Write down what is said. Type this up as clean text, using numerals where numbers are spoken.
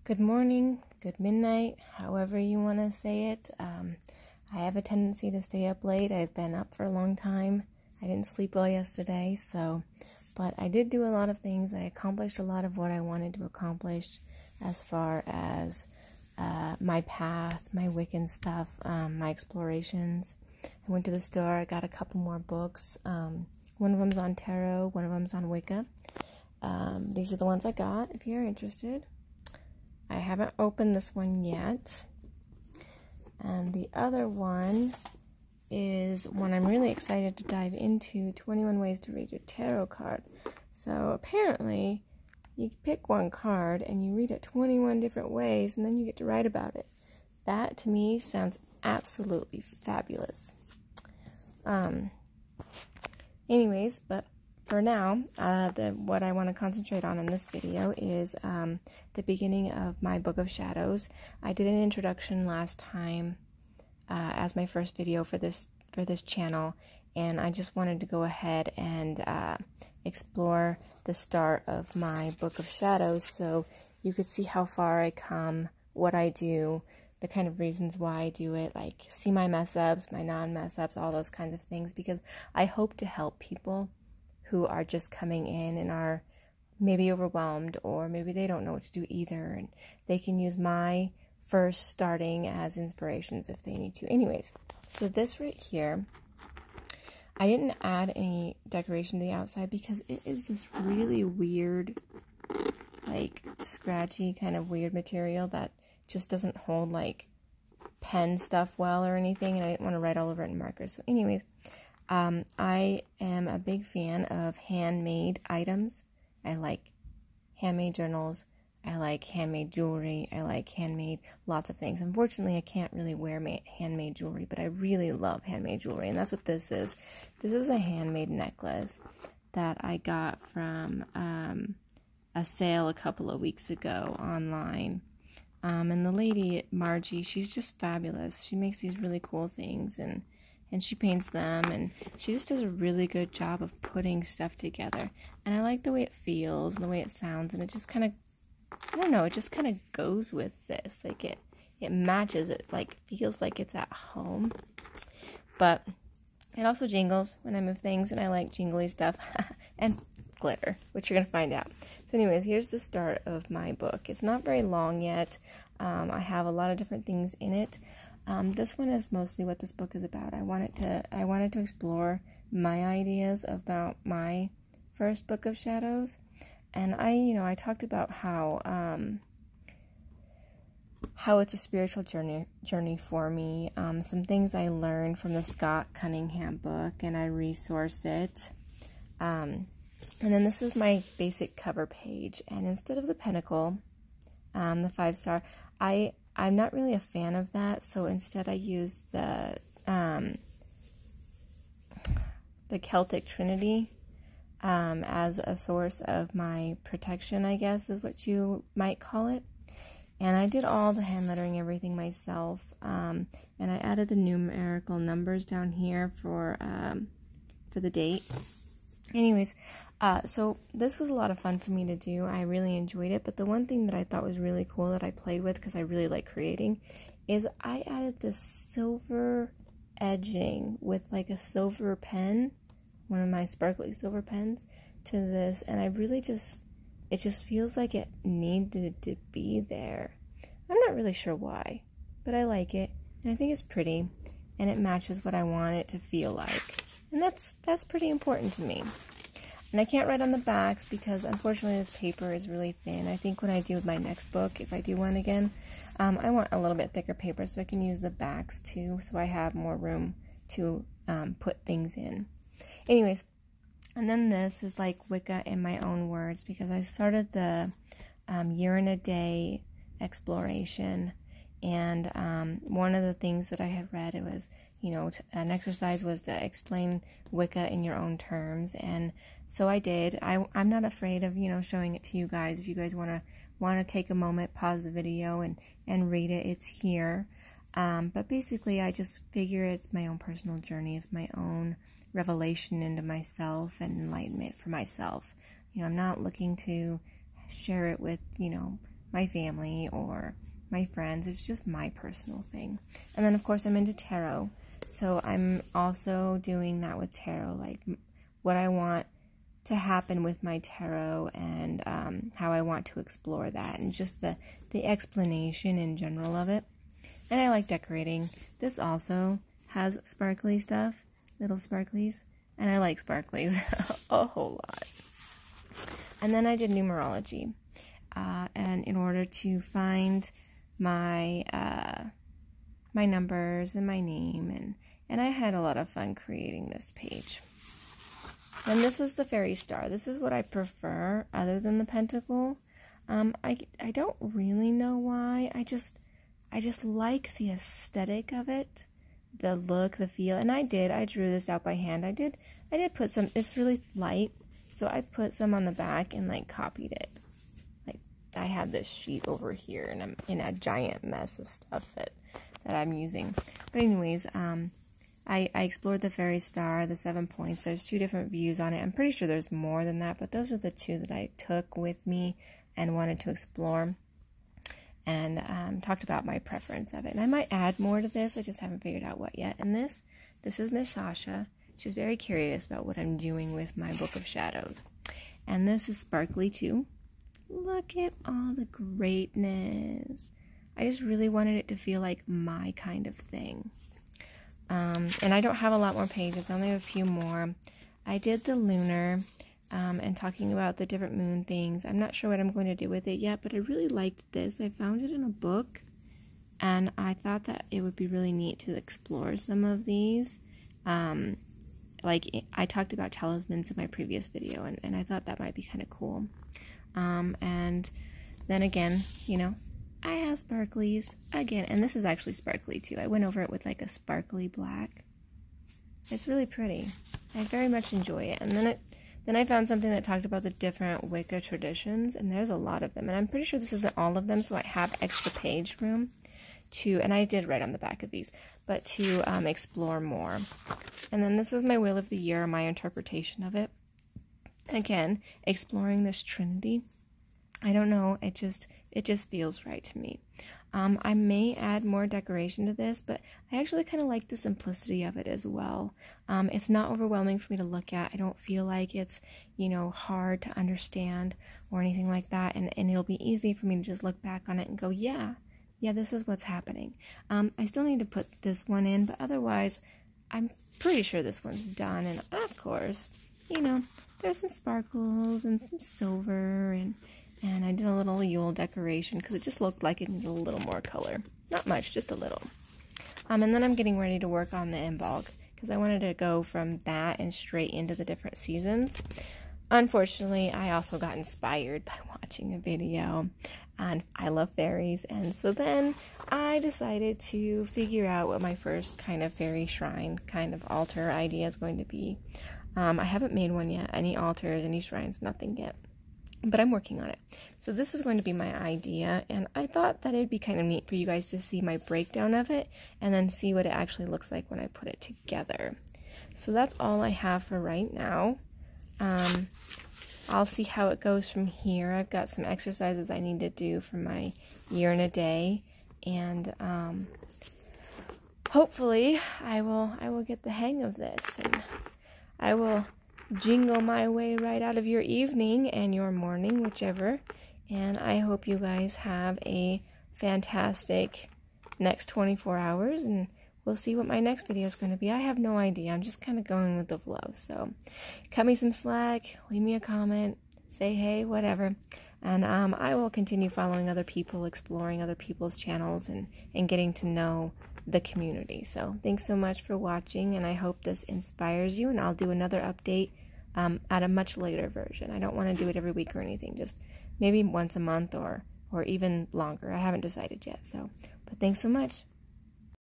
Good morning, good midnight, however you want to say it. I have a tendency to stay up late. I've been up for a long time. I didn't sleep well yesterday, but I did do a lot of things. I accomplished a lot of what I wanted to accomplish as far as my path, my Wiccan stuff, my explorations. I went to the store, I got a couple more books. One of them's on tarot, one of them's on Wicca. These are the ones I got, if you're interested. I haven't opened this one yet. And the other one is one I'm really excited to dive into, 21 Ways to Read Your Tarot Card. So apparently, you pick one card and you read it 21 different ways and then you get to write about it. That to me sounds absolutely fabulous. Anyways, but for now, what I want to concentrate on in this video is the beginning of my Book of Shadows. I did an introduction last time as my first video for this channel, and I just wanted to go ahead and explore the start of my Book of Shadows so you could see how far I come, what I do, the kind of reasons why I do it, like see my mess-ups, my non-mess-ups, all those kinds of things, because I hope to help people who are just coming in and are maybe overwhelmed, or maybe they don't know what to do either, and they can use my first starting as inspirations if they need to. Anyways, so this right here, I didn't add any decoration to the outside because it is this really weird, like scratchy kind of weird material that just doesn't hold like pen stuff well or anything, and I didn't want to write all over it in markers. So anyways, I am a big fan of handmade items. I like handmade journals. I like handmade jewelry. I like handmade lots of things. Unfortunately, I can't really wear handmade jewelry, but I really love handmade jewelry, and that's what this is. This is a handmade necklace that I got from a sale a couple of weeks ago online. And the lady, Margie, she's just fabulous. She makes these really cool things, and she paints them, and she just does a really good job of putting stuff together. And I like the way it feels and the way it sounds, and it just kind of, I don't know, it just kind of goes with this. Like it matches, it like feels like it's at home. But it also jingles when I move things, and I like jingly stuff and glitter, which you're going to find out. So anyways, here's the start of my book. It's not very long yet. I have a lot of different things in it. This one is mostly what this book is about. I wanted to explore my ideas about my first Book of Shadows, and I talked about how it's a spiritual journey for me. Some things I learned from the Scott Cunningham book, and I resource it. And then this is my basic cover page, and instead of the pentacle, the 5-star, I'm not really a fan of that, so instead I use the Celtic Trinity as a source of my protection, I guess is what you might call it. And I did all the hand lettering, everything myself, and I added the numerical numbers down here for the date. Anyways, so this was a lot of fun for me to do. I really enjoyed it, but the one thing that I thought was really cool that I played with, because I really like creating, is I added this silver edging with like a silver pen, one of my sparkly silver pens, to this, and I really it just feels like it needed to be there. I'm not really sure why, but I like it, and I think it's pretty, and it matches what I want it to feel like. And that's pretty important to me. And I can't write on the backs because unfortunately this paper is really thin. I think when I do my next book, if I do one again, I want a little bit thicker paper so I can use the backs too, so I have more room to put things in. Anyways, and then this is like Wicca in my own words, because I started the year in a day exploration, and one of the things that I had read, it was, an exercise was to explain Wicca in your own terms, and so I did. I'm not afraid of, showing it to you guys. If you guys want to take a moment, pause the video and read it, it's here. But basically, I just figure it's my own personal journey. It's my own revelation into myself and enlightenment for myself. I'm not looking to share it with, my family or my friends. It's just my personal thing. And then, of course, I'm into tarot. So I'm also doing that with tarot, like what I want to happen with my tarot and how I want to explore that and just the explanation in general of it. And I like decorating. This also has sparkly stuff, little sparklies, and I like sparklies a whole lot. And then I did numerology, and in order to find my my numbers and my name, and I had a lot of fun creating this page. And this is the fairy star. This is what I prefer other than the pentacle. I don't really know why. I just like the aesthetic of it, the look, the feel. And I drew this out by hand. I did put some, it's really light, so I put some on the back and like copied it. Like I have this sheet over here and I'm in a giant mess of stuff that I'm using. But anyways, I explored the fairy star, the 7 points. There's 2 different views on it. I'm pretty sure there's more than that, but those are the 2 that I took with me and wanted to explore, and talked about my preference of it. And I might add more to this. I just haven't figured out what yet. And this is Miss Sasha. She's very curious about what I'm doing with my Book of Shadows. And this is sparkly too. Look at all the greatness. I just really wanted it to feel like my kind of thing. And I don't have a lot more pages. I only have a few more. I did the lunar, and talking about the different moon things. I'm not sure what I'm going to do with it yet, but I really liked this. I found it in a book, and I thought that it would be really neat to explore some of these. Like I talked about talismans in my previous video, and I thought that might be kind of cool. And then again, you know, I have sparklies again, and this is actually sparkly too. I went over it with like a sparkly black. It's really pretty. I very much enjoy it. And then I found something that talked about the different Wicca traditions, and there's a lot of them. And I'm pretty sure this isn't all of them, so I have extra page room to, and I did write on the back of these, but to explore more. And then this is my Wheel of the Year, my interpretation of it. Again, exploring this Trinity. I don't know, it just feels right to me. I may add more decoration to this, but I actually kind of like the simplicity of it as well. It's not overwhelming for me to look at. I don't feel like it's, you know, hard to understand or anything like that, and it'll be easy for me to just look back on it and go, yeah, this is what's happening. I still need to put this one in, but otherwise, I'm pretty sure this one's done. And of course, you know, there's some sparkles and some silver, and I did a little Yule decoration because it just looked like it needed a little more color. Not much, just a little. And then I'm getting ready to work on the embalk because I wanted to go from that and straight into the different seasons. Unfortunately, I also got inspired by watching a video on I Love Fairies, and so then I decided to figure out what my first kind of fairy shrine kind of altar idea is going to be. I haven't made one yet, any altars, any shrines, nothing yet. But I'm working on it. So this is going to be my idea, and I thought that it'd be kind of neat for you guys to see my breakdown of it and then see what it actually looks like when I put it together. So that's all I have for right now. I'll see how it goes from here. I've got some exercises I need to do for my year in a day, and hopefully I will get the hang of this, and I will jingle my way right out of your evening and your morning, whichever. And I hope you guys have a fantastic next 24 hours, and we'll see what my next video is going to be. I have no idea. I'm just kind of going with the flow. So cut me some slack, leave me a comment, say hey, whatever. And I will continue following other people, exploring other people's channels, and getting to know the community. So thanks so much for watching, and I hope this inspires you, and I'll do another update at a much later version. I don't want to do it every week or anything, just maybe once a month or even longer. I haven't decided yet. So, but thanks so much.